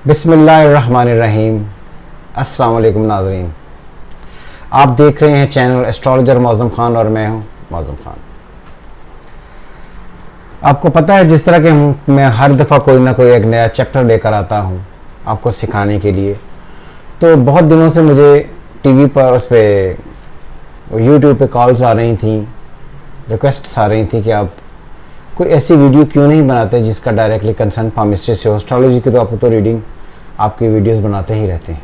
बिस्मिल्लाहिर्रहमानिर्रहीम। अस्सलाम वालेकुम नाज़रीन, आप देख रहे हैं चैनल एस्ट्रोलॉजर मौज़म ख़ान और मैं हूं मौज़म ख़ान। आपको पता है जिस तरह के मैं हर दफ़ा कोई ना कोई एक नया चैप्टर लेकर आता हूं आपको सिखाने के लिए, तो बहुत दिनों से मुझे टीवी पर उस पर यूट्यूब पे कॉल्स आ रही थी, रिक्वेस्ट्स आ रही थी कि आप कोई ऐसी वीडियो क्यों नहीं बनाते जिसका डायरेक्टली कंसर्न पामिस्ट्री से हो। एस्ट्रोलॉजी की तो आपको तो रीडिंग आपकी वीडियोस बनाते ही रहते हैं।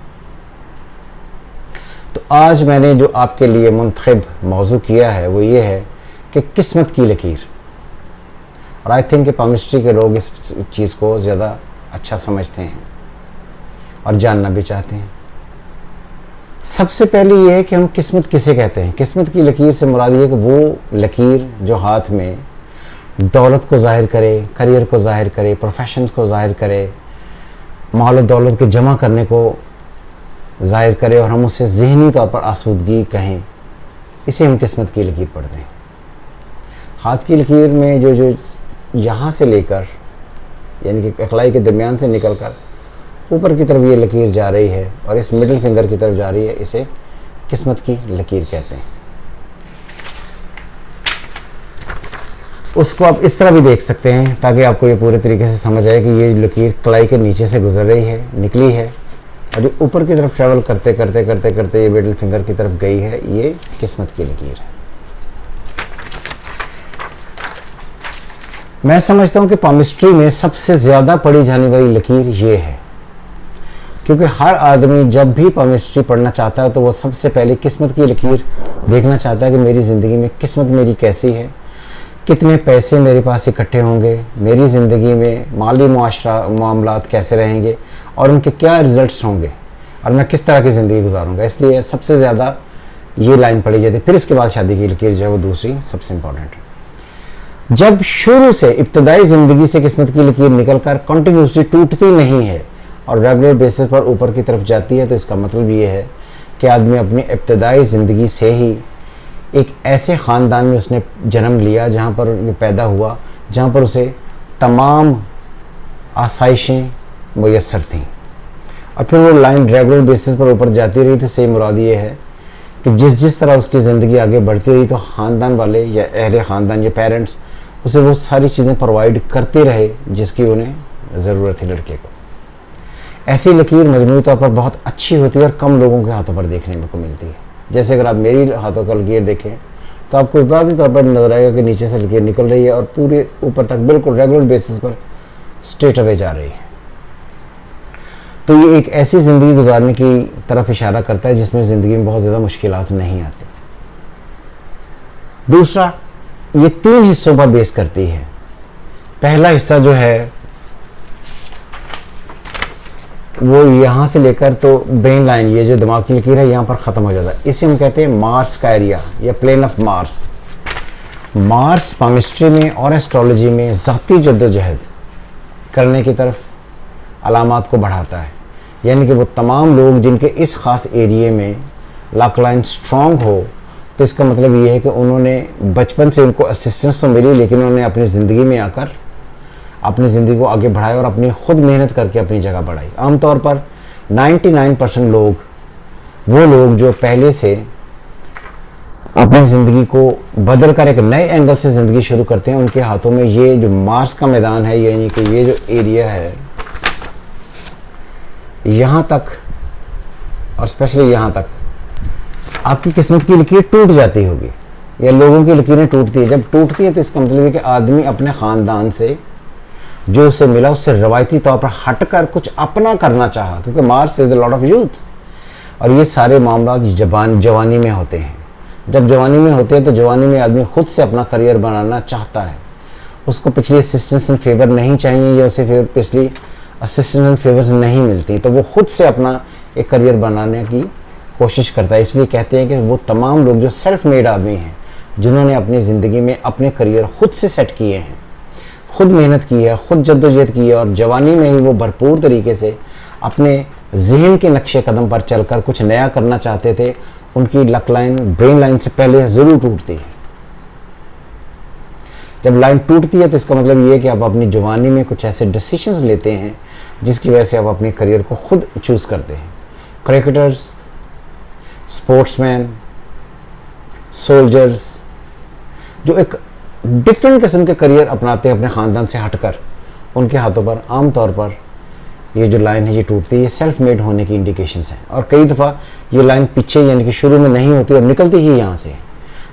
तो आज मैंने जो आपके लिए मुंतखब मौजू किया है वो ये है कि किस्मत की लकीर। और आई थिंक कि पामिस्ट्री के लोग इस चीज़ को ज़्यादा अच्छा समझते हैं और जानना भी चाहते हैं। सबसे पहले ये है कि हम किस्मत किसे कहते हैं। किस्मत की लकीर से मुराद ये कि वो लकीर जो हाथ में दौलत को ज़ाहिर करे, करियर को ज़ाहिर करे, प्रोफेशंस को ज़ाहिर करे, माल और दौलत के जमा करने को ज़ाहिर करे और हम उससे ज़हनी तौर पर आसूदगी कहें, इसे हम किस्मत की लकीर पढ़ते हैं। हाथ की लकीर में जो यहाँ से लेकर यानी कि कलाई के दरमियान से निकल कर ऊपर की तरफ ये लकीर जा रही है और इस मिडिल फिंगर की तरफ जा रही है, इसे किस्मत की लकीर कहते हैं। उसको आप इस तरह भी देख सकते हैं ताकि आपको ये पूरे तरीके से समझ आए कि ये लकीर कलाई के नीचे से गुजर रही है, निकली है और ये ऊपर की तरफ ट्रैवल करते करते करते करते ये मिडिल फिंगर की तरफ गई है। ये किस्मत की लकीर है। मैं समझता हूँ कि पामिस्ट्री में सबसे ज़्यादा पढ़ी जाने वाली लकीर ये है, क्योंकि हर आदमी जब भी पामिस्ट्री पढ़ना चाहता है तो वो सबसे पहले किस्मत की लकीर देखना चाहता है कि मेरी ज़िंदगी में किस्मत मेरी कैसी है, कितने पैसे मेरे पास इकट्ठे होंगे, मेरी ज़िंदगी में माली मामलात कैसे रहेंगे और उनके क्या रिज़ल्ट्स होंगे और मैं किस तरह की ज़िंदगी गुजारूंगा। इसलिए सबसे ज़्यादा ये लाइन पढ़ी जाती है। फिर इसके बाद शादी की लकीर जो है वो दूसरी सबसे इम्पॉर्टेंट है। जब शुरू से इब्तदाई ज़िंदगी से किस्मत की लकीर निकल कर कंटिन्यूसली टूटती नहीं है और रेगुलर बेसिस पर ऊपर की तरफ जाती है, तो इसका मतलब ये है कि आदमी अपनी इब्तदाई ज़िंदगी से ही एक ऐसे ख़ानदान में उसने जन्म लिया जहाँ पर वो पैदा हुआ, जहाँ पर उसे तमाम आसाइशें मुयस्सर थीं और फिर वो लाइन रेगुलर बेसिस पर ऊपर जाती रही। तो सही मुराद ये है कि जिस तरह उसकी ज़िंदगी आगे बढ़ती रही तो ख़ानदान वाले या अहले ख़ानदान या पेरेंट्स उसे वो सारी चीज़ें प्रोवाइड करते रहे जिसकी उन्हें ज़रूरत थी लड़के को। ऐसी लकीर मजमूई तौर पर बहुत अच्छी होती है और कम लोगों के हाथों पर देखने को मिलती है। जैसे अगर आप मेरी हाथों का लकीर देखें तो आपको वाज़ेह तौर पर नज़र आएगा कि नीचे से लकीर निकल रही है और पूरे ऊपर तक बिल्कुल रेगुलर बेसिस पर स्ट्रेट अवे जा रही है। तो ये एक ऐसी ज़िंदगी गुजारने की तरफ इशारा करता है जिसमें ज़िंदगी में बहुत ज़्यादा मुश्किलात नहीं आती। दूसरा, ये 3 हिस्सों पर बेस करती है। पहला हिस्सा जो है वो यहाँ से लेकर तो ब्रेन लाइन, ये जो दिमाग की लकीर है यहाँ पर ख़त्म हो जाता है। इसे हम कहते हैं मार्स का एरिया या plane of Mars. Mars palmistry में और एस्ट्रोलॉजी में ज़ाती जद्दोजहद करने की तरफ अलामात को बढ़ाता है। यानी कि वो तमाम लोग जिनके इस ख़ास एरिए में लक लाइन स्ट्रॉन्ग हो, तो इसका मतलब ये है कि उन्होंने बचपन से उनको असिस्टेंस तो मिली लेकिन उन्होंने अपनी ज़िंदगी में आकर अपनी ज़िंदगी को आगे बढ़ाया और अपनी खुद मेहनत करके अपनी जगह बढ़ाई। आमतौर पर 99% लोग, वो लोग जो पहले से अपनी ज़िंदगी को बदल कर एक नए एंगल से ज़िंदगी शुरू करते हैं, उनके हाथों में ये जो मार्स का मैदान है यानी कि ये जो एरिया है यहाँ तक और स्पेशली यहाँ तक आपकी किस्मत की लकीर टूट जाती होगी या लोगों की लकीरें टूटती है। जब टूटती है तो इसका मतलब है कि आदमी अपने ख़ानदान से जो उसे मिला उससे रवायती तौर पर हटकर कुछ अपना करना चाहा, क्योंकि Mars is the Lord of youth और ये सारे मामला जवानी में होते हैं। जब जवानी में होते हैं तो जवानी में आदमी खुद से अपना करियर बनाना चाहता है। उसको पिछली असिस्टेंस एंड फेवर नहीं चाहिए या उसे पिछली असिस्टेंस एंड फेवर्स नहीं मिलती, तो वो खुद से अपना एक करियर बनाने की कोशिश करता है। इसलिए कहते हैं कि वो तमाम लोग जो सेल्फ मेड आदमी हैं, जिन्होंने अपनी ज़िंदगी में अपने करियर खुद से सेट किए हैं, खुद मेहनत की है, खुद जद्दोजहद की है और जवानी में ही वो भरपूर तरीके से अपने जहन के नक्शे कदम पर चलकर कुछ नया करना चाहते थे, उनकी लक लाइन ब्रेन लाइन से पहले ज़रूर टूटती है। जब लाइन टूटती है तो इसका मतलब ये है कि आप अपनी जवानी में कुछ ऐसे डिसीजंस लेते हैं जिसकी वजह से आप अपने करियर को खुद चूज़ करते हैं। क्रिकेटर्स, स्पोर्ट्समैन, सोल्जर्स जो एक डिफरेंट किस्म के करियर अपनाते हैं अपने ख़ानदान से हटकर, उनके हाथों पर आम तौर पर ये जो लाइन है ये टूटती है, ये सेल्फ मेड होने की इंडिकेशंस हैं। और कई दफ़ा ये लाइन पीछे यानी कि शुरू में नहीं होती और निकलती ही यहाँ से।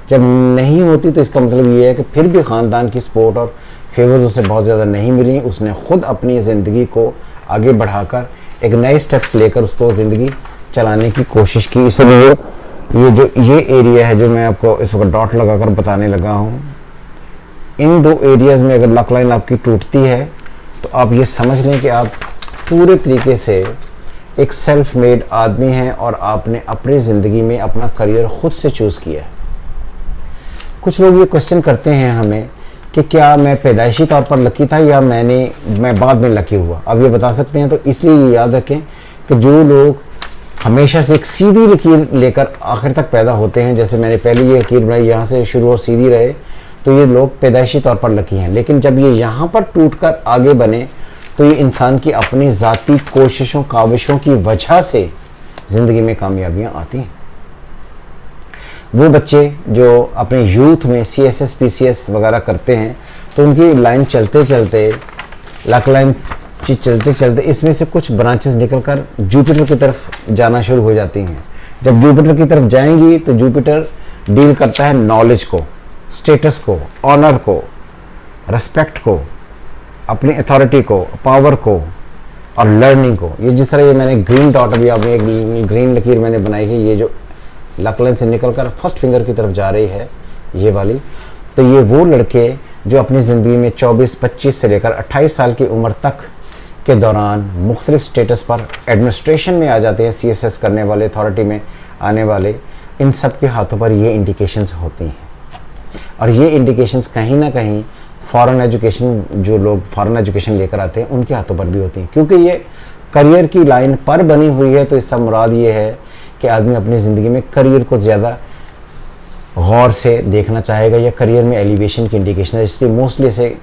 जब नहीं होती तो इसका मतलब ये है कि फिर भी ख़ानदान की सपोर्ट और फेवर्स उसे बहुत ज़्यादा नहीं मिली, उसने ख़ुद अपनी ज़िंदगी को आगे बढ़ाकर एक नए स्टेप्स लेकर उसको ज़िंदगी चलाने की कोशिश की। इसलिए ये एरिया है जो मैं आपको इस वक्त डॉट लगाकर बताने लगा हूँ, इन दो एरियाज़ में अगर लक लाइन आपकी टूटती है तो आप ये समझ लें कि आप पूरे तरीके से एक सेल्फ मेड आदमी हैं और आपने अपनी ज़िंदगी में अपना करियर ख़ुद से चूज़ किया है। कुछ लोग ये क्वेश्चन करते हैं हमें कि क्या मैं पैदाइशी तौर पर लकी था या मैं बाद में लकी हुआ। अब ये बता सकते हैं तो इसलिए ये याद रखें कि जो लोग हमेशा से एक सीधी लकीर लेकर आखिर तक पैदा होते हैं, जैसे मैंने पहले ये लकीर बनाई यहाँ से शुरू और सीधी रहे, तो ये लोग पैदाइशी तौर पर लकी हैं। लेकिन जब ये यहाँ पर टूटकर आगे बने तो ये इंसान की अपनी ज़ाती कोशिशों काविशों की वजह से ज़िंदगी में कामयाबियाँ आती हैं। वो बच्चे जो अपने यूथ में CSS PCS वगैरह करते हैं तो उनकी लाइन चलते चलते लक लाइन चलते चलते इसमें से कुछ ब्रांचेस निकलकर जुपिटर की तरफ जाना शुरू हो जाती हैं। जब जुपिटर की तरफ जाएंगी तो जुपिटर डील करता है नॉलेज को, स्टेटस को, ऑनर को, रिस्पेक्ट को, अपनी अथॉरिटी को, पावर को और लर्निंग को। ये जिस तरह ये मैंने ग्रीन डॉट अभी आपने एक ग्रीन लकीर मैंने बनाई है, ये जो लक लाइन से निकलकर फर्स्ट फिंगर की तरफ जा रही है ये वाली, तो ये वो लड़के जो अपनी ज़िंदगी में 24, 25 से लेकर 28 साल की उम्र तक के दौरान मुख्तलिफ स्टेटस पर एडमिनिस्ट्रेशन में आ जाते हैं, CSS करने वाले, अथॉरिटी में आने वाले, इन सब के हाथों पर ये इंडिकेशंस होती हैं। और ये इंडिकेशंस कहीं ना कहीं फॉरेन एजुकेशन, जो लोग फॉरेन एजुकेशन लेकर आते हैं उनके हाथों पर भी होती हैं। क्योंकि ये करियर की लाइन पर बनी हुई है तो इसका मुराद ये है कि आदमी अपनी ज़िंदगी में करियर को ज़्यादा गौर से देखना चाहेगा या करियर में एलिवेशन की इंडिकेशन है। इसलिए मोस्टली इसे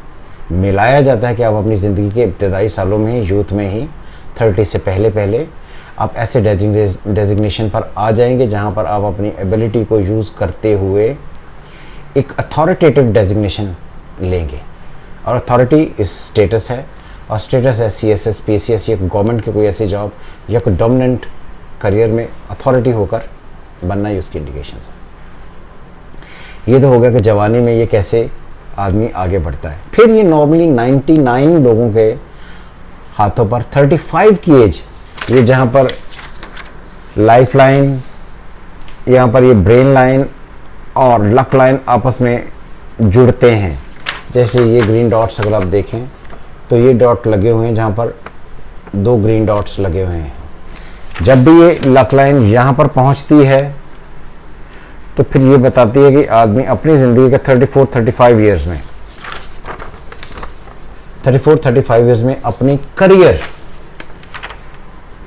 मिलाया जाता है कि आप अपनी ज़िंदगी के इब्तदाई सालों में ही, यूथ में ही, 30 से पहले आप ऐसे डेजिग्नेशन पर आ जाएंगे जहां पर आप अपनी एबिलिटी को यूज़ करते हुए एक अथॉरिटेटिव डेजिग्नेशन लेंगे। और अथॉरिटी इस स्टेटस है और स्टेटस है CSS PCS या गवर्नमेंट की कोई ऐसी जॉब या कोई डोमिनेंट करियर में अथॉरिटी होकर बनना ही उसकी इंडिकेशन है। ये तो हो गया कि जवानी में ये कैसे आदमी आगे बढ़ता है। फिर ये नॉर्मली 99 लोगों के हाथों पर 35 की एज, ये जहाँ पर लाइफ लाइन, यहाँ पर ये ब्रेन लाइन और लक लाइन आपस में जुड़ते हैं। जैसे ये ग्रीन डॉट्स अगर आप देखें तो ये डॉट लगे हुए हैं जहाँ पर 2 ग्रीन डॉट्स लगे हुए हैं। जब भी ये लक लाइन यहाँ पर पहुँचती है तो फिर ये बताती है कि आदमी अपनी ज़िंदगी के 34-35 ईयर्स में 34-35 ईयर्स में अपने करियर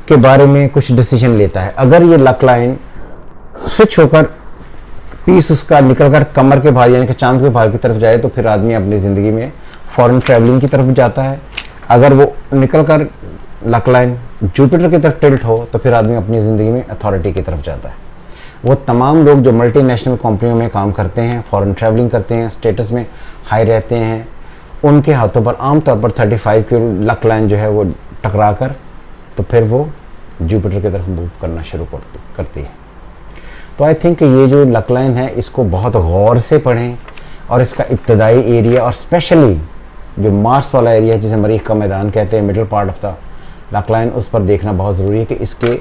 के बारे में कुछ डिसीजन लेता है। अगर ये लक लाइन स्विच होकर पीस उसका निकलकर कमर के बाहर यानी कि चांद के बाहर की तरफ जाए तो फिर आदमी अपनी ज़िंदगी में फॉरेन ट्रैवलिंग की तरफ जाता है। अगर वो निकलकर लक लाइन जुपिटर की तरफ टिल्ट हो तो फिर आदमी अपनी ज़िंदगी में अथॉरिटी की तरफ जाता है। वो तमाम लोग जो मल्टीनेशनल कंपनियों में काम करते हैं, फॉरेन ट्रैवलिंग करते हैं, स्टेटस में हाई रहते हैं, उनके हाथों पर आमतौर पर 35 की लक लाइन जो है वो टकरा कर तो फिर वो जुपिटर की तरफ मूव करना शुरू करती है। तो आई थिंक ये जो लक लाइन है इसको बहुत गौर से पढ़ें और इसका इब्तदाई एरिया और स्पेशली जो मार्स वाला एरिया है जिसे मरीख का मैदान कहते हैं, middle part of the luck line, उस पर देखना बहुत ज़रूरी है कि इसके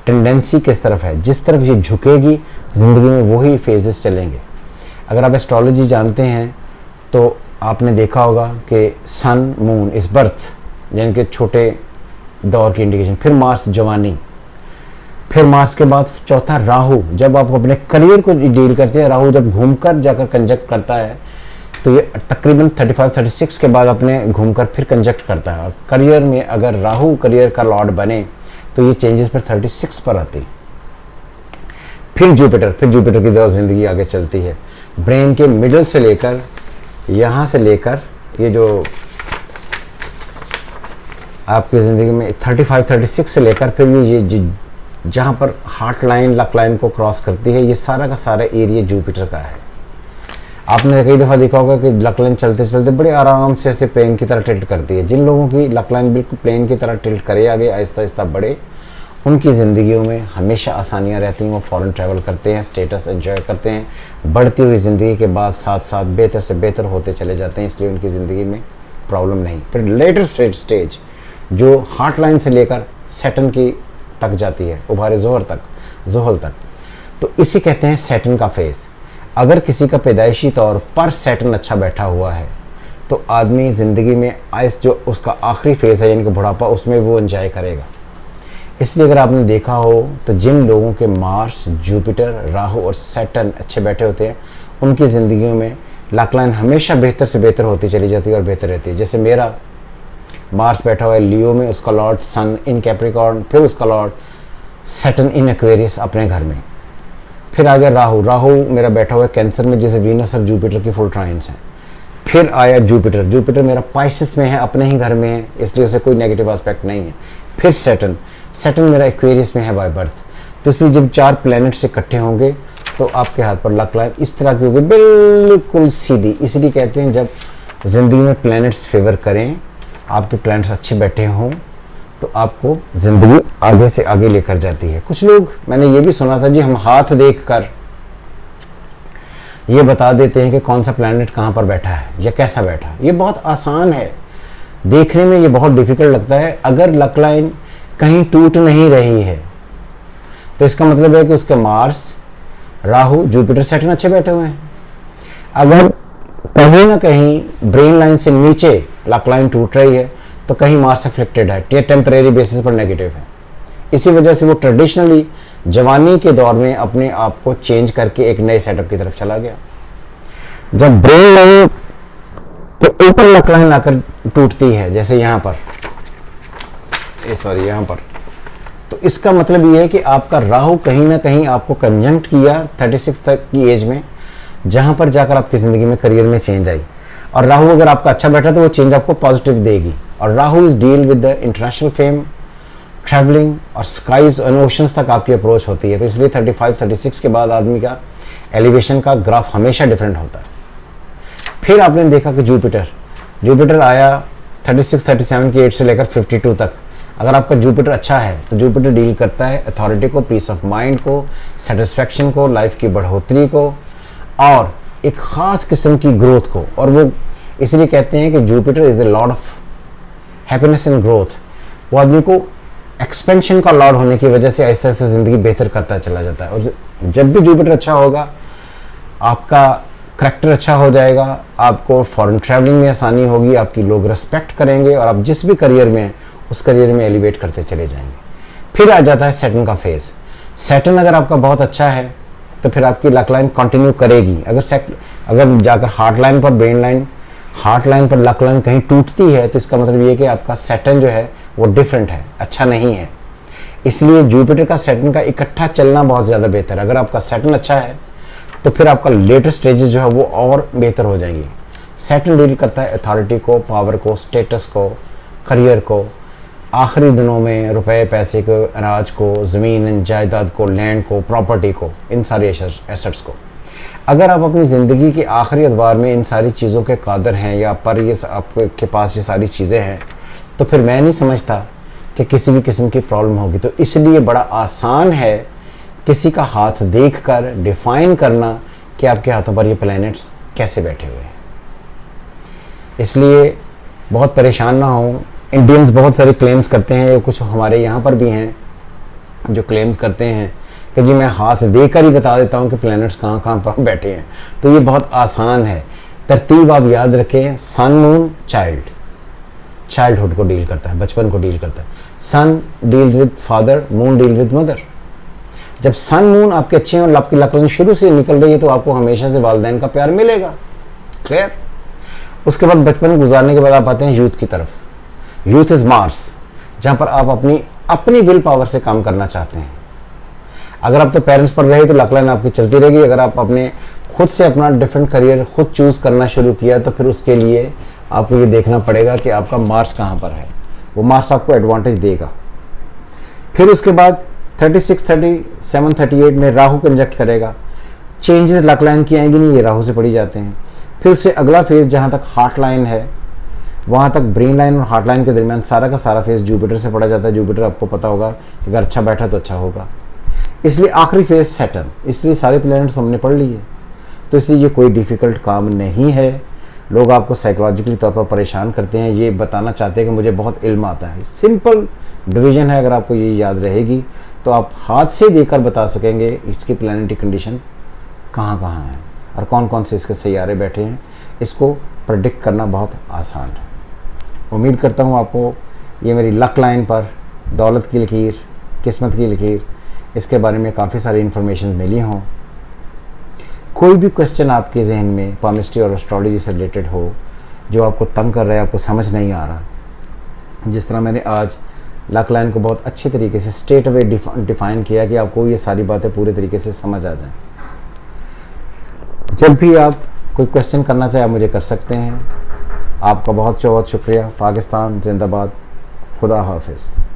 टेंडेंसी किस तरफ है। जिस तरफ ये झुकेगी ज़िंदगी में वही फेजेस चलेंगे। अगर आप एस्ट्रोलॉजी जानते हैं तो आपने देखा होगा कि सन मून इस बर्थ यानी कि छोटे दौर की इंडिकेशन, फिर मार्स जवानी, फिर मार्स के बाद चौथा राहु। जब आप अपने करियर को डील करते हैं, राहु जब घूमकर जाकर कंजक्ट करता है तो ये तकरीबन 35-36 के बाद अपने घूमकर फिर कंजक्ट करता है। और करियर में अगर राहु करियर का लॉर्ड बने तो ये चेंजेस फिर 36 पर आती। फिर जुपिटर की दौर ज़िंदगी आगे चलती है। ब्रेन के मिडल से लेकर यहाँ से लेकर ये जो आपकी ज़िंदगी में 35-36 से लेकर फिर ये जहाँ पर हार्ट लाइन लक लाइन को क्रॉस करती है, ये सारा का सारा एरिया जुपिटर का है। आपने कई दफ़ा देखा होगा कि लक लाइन चलते चलते बड़े आराम से ऐसे प्लेन की तरह टिल्ट करती है। जिन लोगों की लक लाइन बिल्कुल प्लेन की तरह टिल्ट करे आगे आहिस्ता आहिस्ता बढ़े, उनकी ज़िंदगियों में हमेशा आसानियाँ रहती हैं। वो फॉरेन ट्रैवल करते हैं, स्टेटस एंजॉय करते हैं, बढ़ती हुई ज़िंदगी के बाद साथ साथ बेहतर से बेहतर होते चले जाते हैं, इसलिए उनकी ज़िंदगी में प्रॉब्लम नहीं। फिर लेटर स्टेज जो हार्ट लाइन से लेकर सैटर्न की तक जाती है, उभारे जोहल तक, तो इसे कहते हैं सैटर्न का फेज़। अगर किसी का पैदाइशी तौर पर सैटर्न अच्छा बैठा हुआ है तो आदमी ज़िंदगी में आइस जो उसका आखिरी फेज़ है यानी कि बुढ़ापा, उसमें वो एंजॉय करेगा। इसलिए अगर आपने देखा हो तो जिन लोगों के मार्स, जुपिटर, राहु और सैटर्न अच्छे बैठे होते हैं, उनकी ज़िंदगियों में लक लाइन हमेशा बेहतर से बेहतर होती चली जाती है और बेहतर रहती है। जैसे मेरा मार्स बैठा हुआ है लियो में, उसका लॉर्ड सन इन कैप्रिकॉर्न, फिर उसका लॉर्ड सैटर्न इन एक्वेरियस अपने घर में, फिर आ गया राहु मेरा बैठा हुआ है कैंसर में, जैसे वीनस और जुपिटर की फुल ट्राइंस हैं। फिर आया जुपिटर मेरा पाइसेस में है, अपने ही घर में है, इसलिए उसे कोई नेगेटिव एस्पेक्ट नहीं है। फिर सैटर्न मेरा एक्वेरियस में है बाय बर्थ। तो इसलिए जब 4 प्लैनेट्स इकट्ठे होंगे तो आपके हाथ पर लक लाइन इस तरह की होगी, बिल्कुल सीधी। इसलिए कहते हैं जब ज़िंदगी में प्लैनेट्स फेवर करें, आपके प्लैनेट्स अच्छे बैठे हों, तो आपको ज़िंदगी आगे से आगे लेकर जाती है। कुछ लोग, मैंने ये भी सुना था जी, हम हाथ देखकर ये बता देते हैं कि कौन सा प्लैनेट कहाँ पर बैठा है या कैसा बैठा है। ये बहुत आसान है, देखने में ये बहुत डिफिकल्ट लगता है। अगर लक लाइन कहीं टूट नहीं रही है तो इसका मतलब है कि उसके मार्स, राहु, जुपिटर, सैटर्न अच्छे बैठे हुए हैं। अगर कहीं ना कहीं ब्रेन लाइन से नीचे लक लाइन टूट रही है तो कहीं मार्स अफ्लिक्टेड है, ये टेम्परेरी बेसिस पर नेगेटिव है। इसी वजह से वो ट्रेडिशनली जवानी के दौर में अपने आप को चेंज करके एक नए सेटअप की तरफ चला गया। जब ब्रेन लाइन के ऊपर लक लाइन आकर टूटती है, जैसे यहाँ पर, यहाँ पर, तो इसका मतलब ये है कि आपका राहु कहीं ना कहीं आपको कंजंक्ट किया 36 तक की एज में, जहां पर जाकर आपकी ज़िंदगी में करियर में चेंज आई। और राहु अगर आपका अच्छा बैठा तो वो चेंज आपको पॉजिटिव देगी। और Rahu is deal with the international fame, travelling और स्काइज एंड ओशंस तक आपकी अप्रोच होती है। तो इसलिए 35-36 के बाद आदमी का एलिवेशन का ग्राफ हमेशा डिफरेंट होता है। फिर आपने देखा कि जुपिटर आया 36-37 की एज से लेकर 52 तक। अगर आपका जुपिटर अच्छा है तो जुपिटर डील करता है अथॉरिटी को, पीस ऑफ माइंड को, सेटिस्फैक्शन को, लाइफ की बढ़ोतरी को और एक ख़ास किस्म की ग्रोथ को। और वो इसलिए कहते हैं कि Jupiter is the Lord of happiness and growth. वो आदमी को एक्सपेंशन का लॉर्ड होने की वजह से आहिस्ता आहिस्ता ज़िंदगी बेहतर करता चला जाता है। और जब भी जुपिटर अच्छा होगा, आपका करैक्टर अच्छा हो जाएगा, आपको फॉरेन ट्रैवलिंग में आसानी होगी, आपकी लोग रिस्पेक्ट करेंगे और आप जिस भी करियर में हैं उस करियर में एलिवेट करते चले जाएंगे। फिर आ जाता है सैटर्न का फेज़। सैटर्न अगर आपका बहुत अच्छा है तो फिर आपकी लक लाइन कंटिन्यू करेगी। अगर जाकर हार्ट लाइन पर लक लाइन कहीं टूटती है तो इसका मतलब ये है कि आपका सैटर्न जो है वो डिफरेंट है, अच्छा नहीं है। इसलिए जुपिटर का सैटर्न का इकट्ठा चलना बहुत ज़्यादा बेहतर है। अगर आपका सैटर्न अच्छा है तो फिर आपका लेटर स्टेजेस जो है वो और बेहतर हो जाएंगी। सैटर्न डील करता है अथॉरिटी को, पावर को, स्टेटस को, करियर को, आखिरी दिनों में रुपए पैसे को, अनाज को, ज़मीन जायदाद को, लैंड को, प्रॉपर्टी को, इन सारे एसेट्स को। अगर आप अपनी ज़िंदगी के आखिरी अदवार में इन सारी चीज़ों के कादर हैं या पर ये आपके पास ये सारी चीज़ें हैं तो फिर मैं नहीं समझता कि किसी भी किस्म की प्रॉब्लम होगी। तो इसलिए बड़ा आसान है किसी का हाथ देखकर डिफाइन करना कि आपके हाथों पर ये प्लैनेट्स कैसे बैठे हुए हैं। इसलिए बहुत परेशान ना हो। इंडियंस बहुत सारे क्लेम्स करते हैं, कुछ हमारे यहाँ पर भी हैं जो क्लेम्स करते हैं कि जी मैं हाथ देकर ही बता देता हूँ कि प्लैनेट्स कहाँ कहाँ पर बैठे हैं। तो ये बहुत आसान है, तरतीब आप याद रखें। सन, मून, चाइल्डहुड को डील करता है, बचपन को डील करता है। Sun deals with father, moon deal with mother. जब सन मून आपके अच्छे हैं और आपकी लक लाइन शुरू से निकल रही है तो आपको हमेशा से वालिदैन का प्यार मिलेगा। क्लियर? उसके बाद बचपन गुजारने के बाद आप आते हैं यूथ की तरफ। यूथ इज मार्स, जहाँ पर आप अपनी विल पावर से काम करना चाहते हैं। अगर आप तो पेरेंट्स पर रहे तो लक लाइन आपकी चलती रहेगी। अगर आप अपने खुद से अपना डिफरेंट करियर खुद चूज़ करना शुरू किया तो फिर उसके लिए आपको ये देखना पड़ेगा कि आपका मार्स कहाँ पर है। वो मार्स आपको एडवांटेज देगा। फिर उसके बाद 36, 37, 38 में राहु कंजक्ट करेगा, चेंजेस लक लाइन की आएंगी नहीं, ये राहु से पड़ी जाते हैं। फिर उससे अगला फेज जहाँ तक हार्ट लाइन है, वहाँ तक ब्रेन लाइन और हार्ट लाइन के दरमियान सारा का सारा फेज जुपिटर से पड़ा जाता है। जुपिटर आपको पता होगा कि अगर अच्छा बैठा तो अच्छा होगा, इसलिए आखिरी फेज सैटर्न। इसलिए सारे प्लैनेट्स हमने पढ़ लिए, तो इसलिए ये कोई डिफ़िकल्ट काम नहीं है। लोग आपको साइकोलॉजिकली तौर पर परेशान करते हैं, ये बताना चाहते हैं कि मुझे बहुत इल्म आता है। सिंपल डिवीजन है, अगर आपको ये याद रहेगी तो आप हाथ से देकर बता सकेंगे इसकी प्लैनेटरी कंडीशन कहाँ कहाँ है और कौन कौन से इसके सैयारे बैठे हैं। इसको प्रेडिक्ट करना बहुत आसान है। उम्मीद करता हूँ आपको ये मेरी लक लाइन पर दौलत की लकीर, किस्मत की लकीर, इसके बारे में काफ़ी सारी इन्फॉर्मेशन मिली हों। कोई भी क्वेश्चन आपके जहन में पामिस्ट्री और एस्ट्रोलॉजी से रिलेटेड हो जो आपको तंग कर रहा है, आपको समझ नहीं आ रहा, जिस तरह मैंने आज लक लाइन को बहुत अच्छे तरीके से स्ट्रेट अवे डिफाइन किया कि आपको ये सारी बातें पूरे तरीके से समझ आ जाएं। जब भी आप कोई क्वेश्चन करना चाहे आप मुझे कर सकते हैं। आपका बहुत बहुत शुक्रिया। पाकिस्तान जिंदाबाद। खुदा हाफिज़।